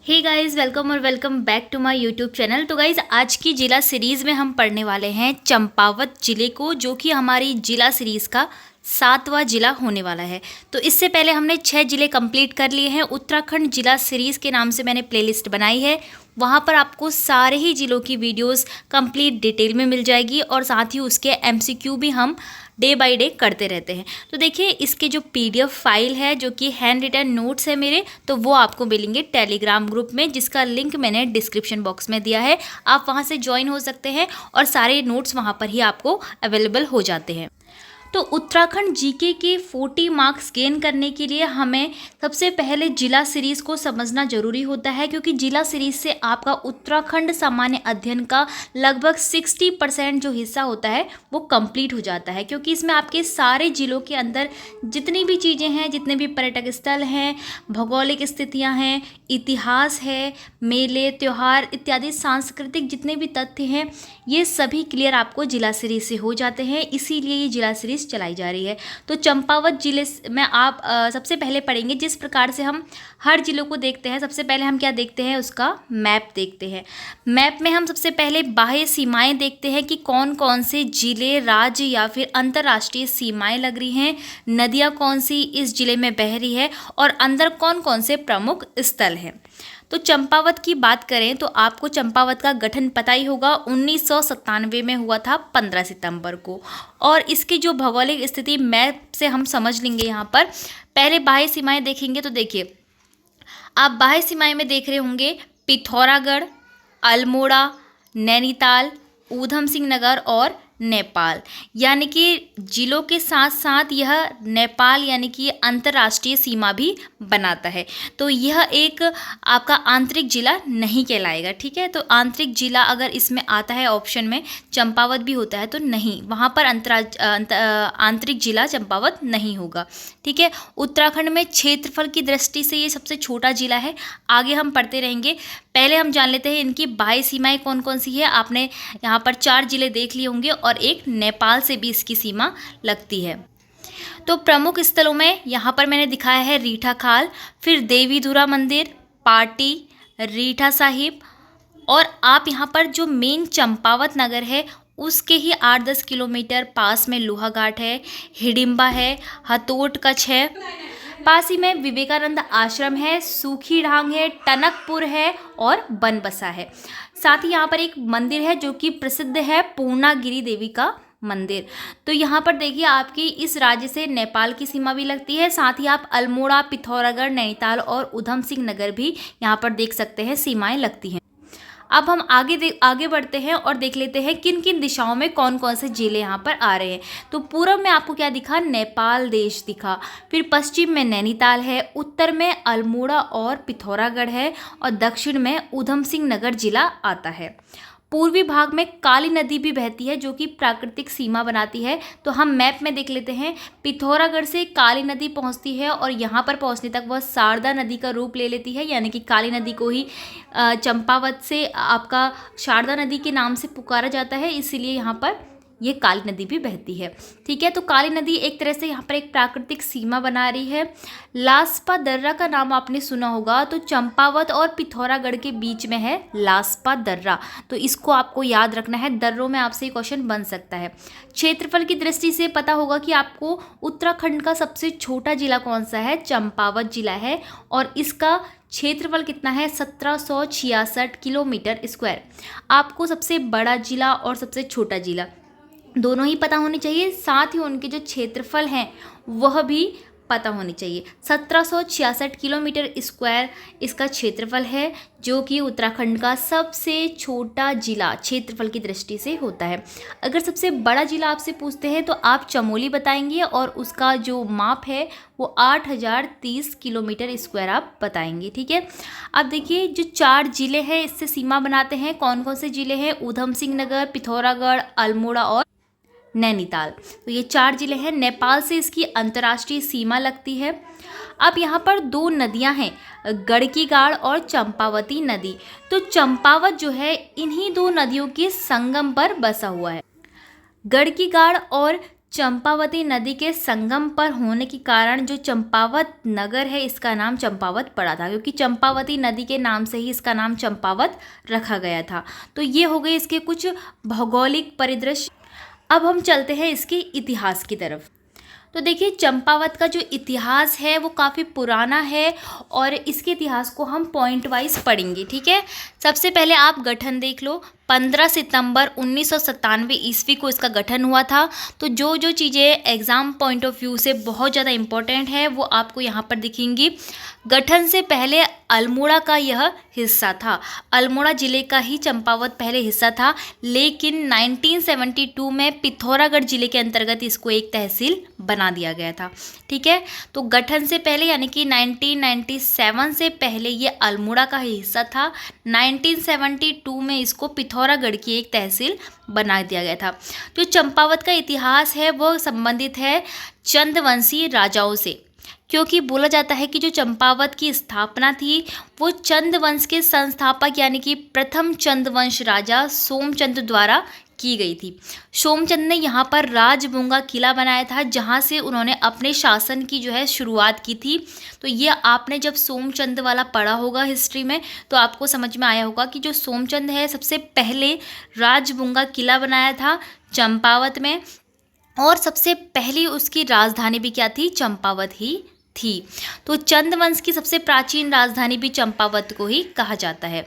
हे guys, welcome और welcome back to my YouTube channel. तो guys, आज की जिला सीरीज़ में हम पढ़ने वाले हैं चंपावत जिले को, जो कि हमारी जिला सीरीज़ का 7वां जिला होने वाला है। तो इससे पहले हमने 6 जिले कंप्लीट कर लिए हैं। उत्तराखंड जिला सीरीज़ के नाम से मैंने प्लेलिस्ट बनाई है, वहाँ पर आपको सारे ही जिलों की वीडियोस कंप्लीट डिटेल में मिल जाएगी और साथ ही उसके एमसीक्यू भी हम डे बाय डे करते रहते हैं। तो देखिए, इसके जो पीडीएफ फाइल है, जो कि हैंड रिटन नोट्स है मेरे, तो वो आपको मिलेंगे टेलीग्राम ग्रुप में, जिसका लिंक मैंने डिस्क्रिप्शन बॉक्स में दिया है। आप वहाँ से ज्वाइन हो सकते हैं और सारे नोट्स वहाँ पर ही आपको अवेलेबल हो जाते हैं। तो उत्तराखंड जीके के 40 मार्क्स गेन करने के लिए हमें सबसे पहले जिला सीरीज़ को समझना जरूरी होता है, क्योंकि जिला सीरीज़ से आपका उत्तराखंड सामान्य अध्ययन का लगभग 60% जो हिस्सा होता है वो कंप्लीट हो जाता है। क्योंकि इसमें आपके सारे जिलों के अंदर जितनी भी चीज़ें हैं, जितने भी पर्यटक स्थल हैं, भौगोलिक स्थितियाँ हैं, इतिहास है, मेले त्यौहार इत्यादि सांस्कृतिक जितने भी तथ्य हैं, ये सभी क्लियर आपको जिला सीरीज़ से हो जाते हैं। इसीलिए ये जिला सीरीज़ चलाई जा रही है। तो चंपावत जिले में आप सबसे पहले पढ़ेंगे, जिस प्रकार से हम हर जिलों को देखते हैं। सबसे पहले हम क्या देखते हैं, उसका मैप देखते हैं। मैप में हम सबसे पहले बाह्य सीमाएं देखते हैं कि कौन कौन से जिले, राज्य या फिर अंतर्राष्ट्रीय सीमाएं लग रही हैं, नदियाँ कौन सी इस जिले में बह रही है और अंदर कौन कौन से प्रमुख स्थल हैं। तो चंपावत की बात करें तो आपको चंपावत का गठन पता ही होगा, 1997 में हुआ था 15 सितंबर को। और इसकी जो भौगोलिक स्थिति मैप से हम समझ लेंगे। यहाँ पर पहले बाह्य सीमाएं देखेंगे तो देखिए, आप बाह्य सीमाएं में देख रहे होंगे पिथौरागढ़, अल्मोड़ा, नैनीताल, ऊधम सिंह नगर और नेपाल। यानी कि जिलों के साथ साथ यह नेपाल यानी कि अंतर्राष्ट्रीय सीमा भी बनाता है। तो यह एक आपका आंतरिक जिला नहीं कहलाएगा, ठीक है। तो आंतरिक जिला अगर इसमें आता है ऑप्शन में, चंपावत भी होता है तो नहीं, वहाँ पर आंतरिक जिला चंपावत नहीं होगा, ठीक है। उत्तराखंड में क्षेत्रफल की दृष्टि से ये सबसे छोटा जिला है। आगे हम पढ़ते रहेंगे। पहले हम जान लेते हैं इनकी बाह्य सीमाएं कौन कौन सी है। आपने यहाँ पर 4 जिले देख लिए होंगे और एक नेपाल से भी इसकी सीमा लगती है। तो प्रमुख स्थलों में यहाँ पर मैंने दिखाया है रीठा खाल, फिर देवीधुरा मंदिर, पाटी, रीठा साहिब, और आप यहाँ पर जो मेन चंपावत नगर है उसके ही 8-10 किलोमीटर पास में लोहा घाट है, हिडिंबा है, हथोट कच्छ है, पास ही में विवेकानंद आश्रम है, सूखी ढांग है, टनकपुर है और बनबसा है। साथ ही यहाँ पर एक मंदिर है जो कि प्रसिद्ध है, पूर्णागिरी देवी का मंदिर। तो यहाँ पर देखिए, आपकी इस राज्य से नेपाल की सीमा भी लगती है। साथ ही आप अल्मोड़ा, पिथौरागढ़, नैनीताल और ऊधम सिंह नगर भी यहाँ पर देख सकते हैं, सीमाएं लगती हैं। अब हम आगे बढ़ते हैं और देख लेते हैं किन किन दिशाओं में कौन कौन से जिले यहाँ पर आ रहे हैं। तो पूर्व में आपको क्या दिखा, नेपाल देश दिखा, फिर पश्चिम में नैनीताल है, उत्तर में अल्मोड़ा और पिथौरागढ़ है और दक्षिण में ऊधम सिंह नगर जिला आता है। पूर्वी भाग में काली नदी भी बहती है, जो कि प्राकृतिक सीमा बनाती है। तो हम मैप में देख लेते हैं, पिथौरागढ़ से काली नदी पहुंचती है और यहाँ पर पहुंचने तक वह शारदा नदी का रूप ले लेती है। यानी कि काली नदी को ही चंपावत से आपका शारदा नदी के नाम से पुकारा जाता है, इसीलिए यहाँ पर ये काली नदी भी बहती है, ठीक है। तो काली नदी एक तरह से यहाँ पर एक प्राकृतिक सीमा बना रही है। लास्पा दर्रा का नाम आपने सुना होगा, तो चंपावत और पिथौरागढ़ के बीच में है लास्पा दर्रा, तो इसको आपको याद रखना है। दर्रों में आपसे ये क्वेश्चन बन सकता है। क्षेत्रफल की दृष्टि से पता होगा कि आपको उत्तराखंड का सबसे छोटा जिला कौन सा है, चंपावत जिला है, और इसका क्षेत्रफल कितना है, 1766 किलोमीटर स्क्वायर। आपको सबसे बड़ा जिला और सबसे छोटा जिला दोनों ही पता होनी चाहिए, साथ ही उनके जो क्षेत्रफल हैं वह भी पता होनी चाहिए। 1766 किलोमीटर स्क्वायर इसका क्षेत्रफल है, जो कि उत्तराखंड का सबसे छोटा जिला क्षेत्रफल की दृष्टि से होता है। अगर सबसे बड़ा जिला आपसे पूछते हैं तो आप चमोली बताएंगे और उसका जो माप है वो 8030 किलोमीटर स्क्वायर आप बताएंगे, ठीक है। अब देखिए, जो 4 जिले हैं इससे सीमा बनाते हैं, कौन कौन से जिले हैं, ऊधम सिंह नगर, पिथौरागढ़, अल्मोड़ा और नैनीताल। तो ये 4 जिले हैं। नेपाल से इसकी अंतर्राष्ट्रीय सीमा लगती है। अब यहाँ पर 2 नदियाँ हैं, गड़की गाड़ और चंपावती नदी। तो चंपावत जो है इन्हीं 2 नदियों के संगम पर बसा हुआ है। गड़की गाड़ और चंपावती नदी के संगम पर होने के कारण जो चंपावत नगर है इसका नाम चंपावत पड़ा था, क्योंकि चंपावती नदी के नाम से ही इसका नाम चंपावत रखा गया था। तो ये हो गए इसके कुछ भौगोलिक परिदृश्य। अब हम चलते हैं इसके इतिहास की तरफ। तो देखिए, चंपावत का जो इतिहास है वो काफ़ी पुराना है और इसके इतिहास को हम पॉइंट वाइज पढ़ेंगे, ठीक है। सबसे पहले आप गठन देख लो। 15 सितंबर 1997 ईस्वी को इसका गठन हुआ था। तो जो जो चीज़ें एग्ज़ाम पॉइंट ऑफ व्यू से बहुत ज़्यादा इम्पोर्टेंट है वो आपको यहाँ पर दिखेंगी। गठन से पहले अल्मोड़ा का यह हिस्सा था। अल्मोड़ा ज़िले का ही चंपावत पहले हिस्सा था, लेकिन 1972 में पिथौरागढ़ ज़िले के अंतर्गत इसको एक तहसील बना दिया गया था, ठीक है। तो गठन से पहले यानी कि 1997 से पहले ये अल्मोड़ा का ही हिस्सा था। 1972 में इसको पिथौरागढ़ की एक तहसील बना दिया गया था। जो चंपावत का इतिहास है वो संबंधित है चंदवंशी राजाओं से, क्योंकि बोला जाता है कि जो चंपावत की स्थापना थी वो चंदवंश के संस्थापक यानी कि प्रथम चंदवंश राजा सोमचंद्र द्वारा की गई थी। सोमचंद ने यहाँ पर राजबुंगा किला बनाया था, जहाँ से उन्होंने अपने शासन की जो है शुरुआत की थी। तो ये आपने जब सोमचंद वाला पढ़ा होगा हिस्ट्री में तो आपको समझ में आया होगा कि जो सोमचंद है सबसे पहले राजबुंगा किला बनाया था चंपावत में, और सबसे पहली उसकी राजधानी भी क्या थी, चंपावत ही थी। तो चंदवंश की सबसे प्राचीन राजधानी भी चंपावत को ही कहा जाता है।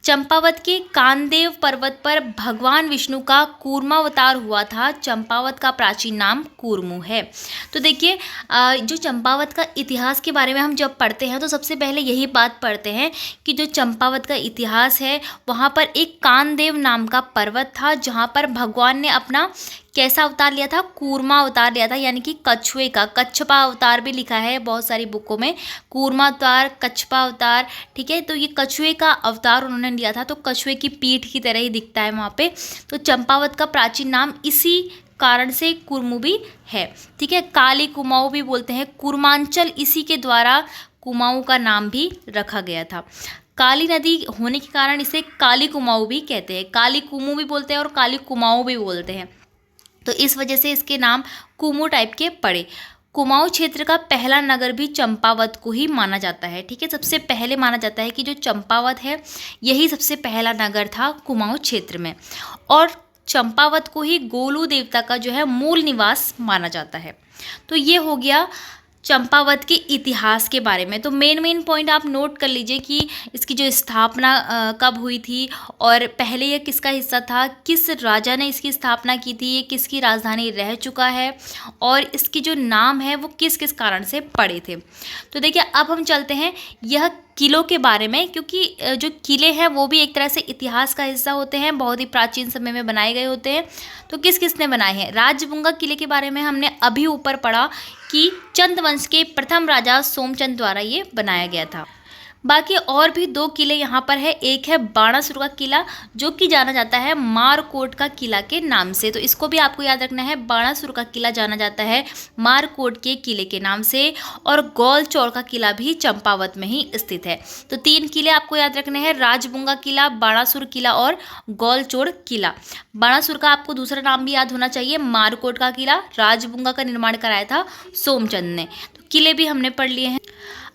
चंपावत के कानदेव पर्वत पर भगवान विष्णु का कूर्मावतार हुआ था। चंपावत का प्राचीन नाम कूर्मु है। तो देखिए, जो चंपावत का इतिहास के बारे में हम जब पढ़ते हैं तो सबसे पहले यही बात पढ़ते हैं कि जो चंपावत का इतिहास है वहाँ पर एक कानदेव नाम का पर्वत था, जहाँ पर भगवान ने अपना कैसा अवतार लिया था, कूर्मा अवतार लिया था, यानी कि कछुए का। कच्छपा अवतार भी लिखा है बहुत सारी बुकों में, कूर्मा अवतार, कच्छपा अवतार, ठीक है। तो ये कछुए का अवतार उन्होंने लिया था, तो कछुए की पीठ की तरह ही दिखता है वहाँ पे। तो चंपावत का प्राचीन नाम इसी कारण से कुर्मु भी है, ठीक है। काली कुमाऊं भी बोलते हैं। कूर्मांचल इसी के द्वारा कुमाऊं का नाम भी रखा गया था। काली नदी होने के कारण इसे काली कुमाऊं भी कहते हैं। काली कुमू भी बोलते हैं और काली कुमाऊं भी बोलते हैं। तो इस वजह से इसके नाम कुमू टाइप के पड़े। कुमाऊं क्षेत्र का पहला नगर भी चंपावत को ही माना जाता है, ठीक है। सबसे पहले माना जाता है कि जो चंपावत है यही सबसे पहला नगर था कुमाऊं क्षेत्र में, और चंपावत को ही गोलू देवता का जो है मूल निवास माना जाता है। तो ये हो गया चंपावत के इतिहास के बारे में। तो मेन पॉइंट आप नोट कर लीजिए कि इसकी जो स्थापना कब हुई थी, और पहले ये किसका हिस्सा था, किस राजा ने इसकी स्थापना की थी, ये किसकी राजधानी रह चुका है, और इसकी जो नाम है वो किस किस कारण से पड़े थे। तो देखिए, अब हम चलते हैं यह किलों के बारे में, क्योंकि जो किले हैं वो भी एक तरह से इतिहास का हिस्सा होते हैं, बहुत ही प्राचीन समय में बनाए गए होते हैं। तो किस किस ने बनाए हैं। राजबुंगा किले के बारे में हमने अभी ऊपर पढ़ा कि चंदवंश के प्रथम राजा सोमचंद द्वारा ये बनाया गया था। बाकी और भी 2 किले यहाँ पर है। एक है बाणासुर का किला, जो कि जाना जाता है मारकोट का किला के नाम से। तो इसको भी आपको याद रखना है, बाणासुर का किला जाना जाता है मारकोट के किले के नाम से। और गौलचौड़ का किला भी चंपावत में ही स्थित है। तो 3 किले आपको याद रखने हैं, राजबुंगा किला, बाणासुर किला और गौलचौड़ किला। बाणासुर का आपको दूसरा नाम भी याद होना चाहिए, मारकोट का किला। राजबुंगा का निर्माण कराया था सोमचंद ने। तो किले भी हमने पढ़ लिए हैं।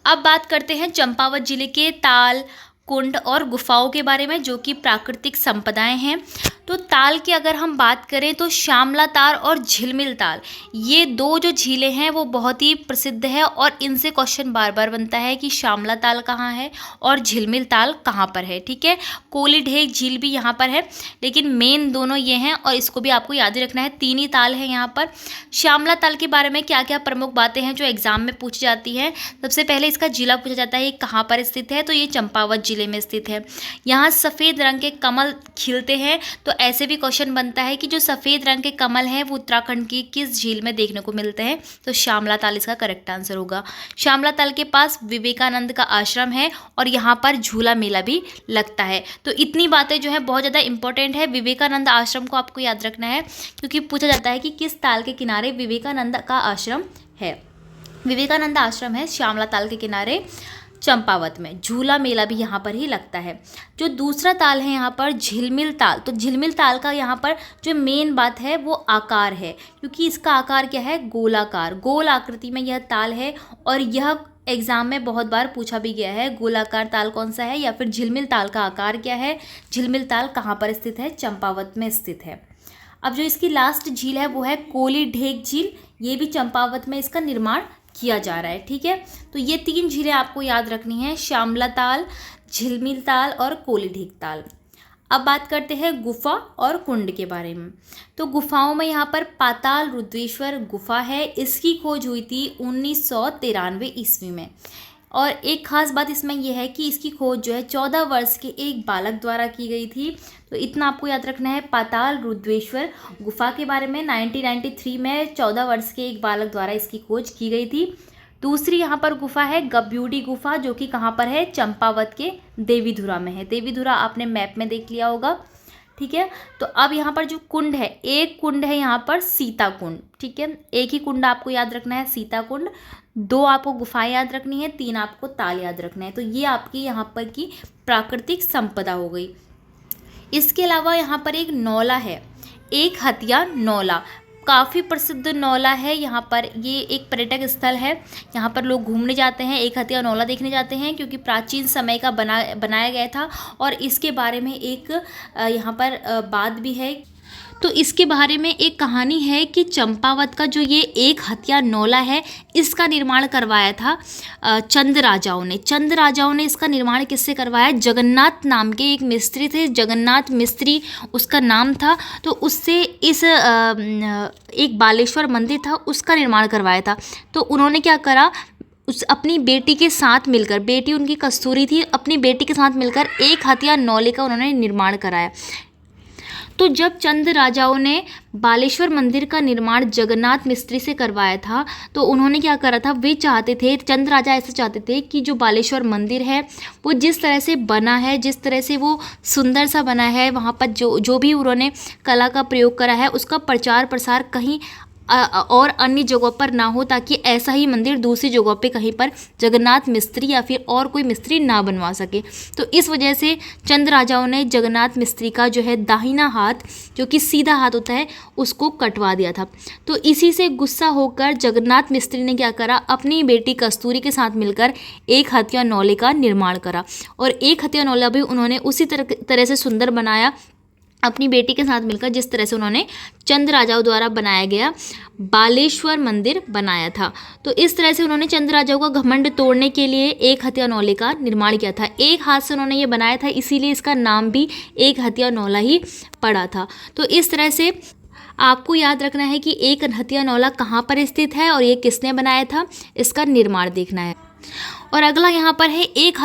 अब बात करते हैं चंपावत जिले के ताल, कुंड और गुफाओं के बारे में, जो कि प्राकृतिक संपदाएं हैं। तो ताल की अगर हम बात करें तो श्यामला ताल और झिलमिल ताल, ये 2 जो झीलें हैं वो बहुत ही प्रसिद्ध है, और इनसे क्वेश्चन बार बार बनता है कि श्यामला ताल कहाँ है और झिलमिल ताल कहाँ पर है, ठीक है। कोली ढेक झील भी यहाँ पर है, लेकिन मेन दोनों ये हैं, और इसको भी आपको याद ही रखना है। 3 ही ताल है यहाँ पर। श्यामला ताल के बारे में क्या क्या प्रमुख बातें हैं जो एग्जाम में पूछी जाती हैं। सबसे पहले इसका जिला पूछा जाता है, कहाँ पर स्थित है, तो ये चंपावत जिले में स्थित है। यहाँ सफ़ेद रंग के कमल खिलते हैं। तो ऐसे भी क्वेश्चन बनता है कि जो सफ़ेद रंग के कमल हैं वो उत्तराखंड की किस झील में देखने को मिलते हैं, तो श्यामला ताल इसका करेक्ट आंसर होगा। श्यामला ताल के पास विवेकानंद का आश्रम है, और यहाँ पर झूला मेला भी लगता है। तो इतनी बातें जो है बहुत ज़्यादा इंपॉर्टेंट है। विवेकानंद आश्रम को आपको याद रखना है, क्योंकि पूछा जाता है कि किस ताल के किनारे विवेकानंद का आश्रम है। विवेकानंद आश्रम है श्यामला ताल के किनारे चंपावत में। झूला मेला भी यहाँ पर ही लगता है। जो दूसरा ताल है यहाँ पर झिलमिल ताल, तो झिलमिल ताल का यहाँ पर जो मेन बात है वो आकार है, क्योंकि इसका आकार क्या है, गोलाकार, गोल आकृति में यह ताल है। और यह एग्ज़ाम में बहुत बार पूछा भी गया है, गोलाकार ताल कौन सा है या फिर झिलमिल ताल का आकार क्या है। झिलमिल ताल कहाँ पर स्थित है, चंपावत में स्थित है। अब जो इसकी लास्ट झील है वो है कोली ढेक झील, ये भी चंपावत में इसका निर्माण किया जा रहा है। ठीक है, तो ये 3 झीलें आपको याद रखनी है, श्यामला ताल, झिलमिल ताल और कोली ढेक ताल। अब बात करते हैं गुफा और कुंड के बारे में। तो गुफाओं में यहाँ पर पाताल रुद्रेश्वर गुफा है, इसकी खोज हुई थी 1993 ईस्वी में। और एक ख़ास बात इसमें यह है कि इसकी खोज जो है 14 वर्ष के एक बालक द्वारा की गई थी। तो इतना आपको याद रखना है पाताल रुद्रेश्वर गुफा के बारे में। 1993 में 14 वर्ष के एक बालक द्वारा इसकी खोज की गई थी। दूसरी यहाँ पर गुफा है गब्यूडी गुफा, जो कि कहाँ पर है, चंपावत के देवीधुरा में है। देवीधुरा आपने मैप में देख लिया होगा। ठीक है, तो अब यहाँ पर जो कुंड है, एक कुंड है यहाँ पर सीता कुंड। ठीक है, एक ही कुंड आपको याद रखना है, सीता कुंड। 2 आपको गुफाएं याद रखनी है, 3 आपको ताल याद रखना है। तो ये आपकी यहाँ पर की प्राकृतिक संपदा हो गई। इसके अलावा यहाँ पर एक नौला है, एक हथिया नौला, काफ़ी प्रसिद्ध नौला है। यहाँ पर ये एक पर्यटक स्थल है, यहाँ पर लोग घूमने जाते हैं, एक हथिया नौला देखने जाते हैं, क्योंकि प्राचीन समय का बनाया गया था। और इसके बारे में एक यहाँ पर बात भी है। तो इसके बारे में एक कहानी है कि चंपावत का जो ये एक हथिया नौला है, इसका निर्माण करवाया था चंद राजाओं ने। चंद राजाओं ने इसका निर्माण किससे करवाया, जगन्नाथ नाम के एक मिस्त्री थे, जगन्नाथ मिस्त्री उसका नाम था। तो उससे इस एक बालेश्वर मंदिर था, उसका निर्माण करवाया था। तो उन्होंने क्या करा, उस अपनी बेटी के साथ मिलकर, बेटी उनकी कस्तूरी थी, अपनी बेटी के साथ मिलकर एक हथिया नौले का उन्होंने निर्माण कराया। तो जब चंद राजाओं ने बालेश्वर मंदिर का निर्माण जगन्नाथ मिस्त्री से करवाया था, तो उन्होंने क्या करा था, वे चाहते थे, चंद राजा ऐसे चाहते थे कि जो बालेश्वर मंदिर है वो जिस तरह से बना है, जिस तरह से वो सुंदर सा बना है, वहाँ पर जो भी उन्होंने कला का प्रयोग करा है उसका प्रचार प्रसार कहीं और अन्य जगहों पर ना हो, ताकि ऐसा ही मंदिर दूसरी जगहों पे कहीं पर जगन्नाथ मिस्त्री या फिर और कोई मिस्त्री ना बनवा सके। तो इस वजह से चंद राजाओं ने जगन्नाथ मिस्त्री का जो है दाहिना हाथ, जो कि सीधा हाथ होता है, उसको कटवा दिया था। तो इसी से गुस्सा होकर जगन्नाथ मिस्त्री ने क्या करा, अपनी बेटी कस्तूरी के साथ मिलकर एक हथिया नौले का निर्माण करा। और एक हथिया नौला भी उन्होंने उसी तरह से सुंदर बनाया, अपनी बेटी के साथ मिलकर, जिस तरह से उन्होंने चंद राजाओं द्वारा बनाया गया बालेश्वर मंदिर बनाया था। तो इस तरह से उन्होंने चंद राजाओं का घमंड तोड़ने के लिए एक हथिया नौले का निर्माण किया था। एक हाथ से उन्होंने ये बनाया था, इसीलिए इसका नाम भी एक हथिया नौला ही पड़ा था। तो इस तरह से आपको याद रखना है कि एक हथिया नौला कहाँ पर स्थित है और ये किसने बनाया था, इसका निर्माण देखना है। और अगला यहाँ पर है एक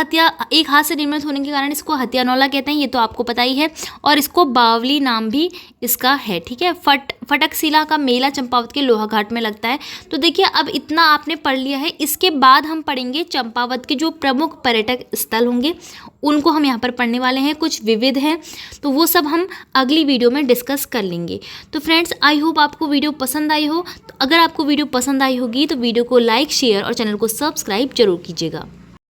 हाथ से निर्मित होने के कारण इसको हथिया नौला कहते हैं, ये तो आपको पता ही है। और इसको बावली नाम भी इसका है। ठीक है, फटकशिला का मेला चंपावत के लोहा घाट में लगता है। तो देखिए, अब इतना आपने पढ़ लिया है। इसके बाद हम पढ़ेंगे चंपावत के जो प्रमुख पर्यटक स्थल होंगे, उनको हम यहाँ पर पढ़ने वाले हैं। कुछ विविध हैं, तो वो सब हम अगली वीडियो में डिस्कस कर लेंगे। तो फ्रेंड्स, आई होप आपको वीडियो पसंद आई हो। तो अगर आपको वीडियो पसंद आई होगी तो वीडियो को लाइक, शेयर और चैनल को सब्सक्राइब जरूर कीजिएगा।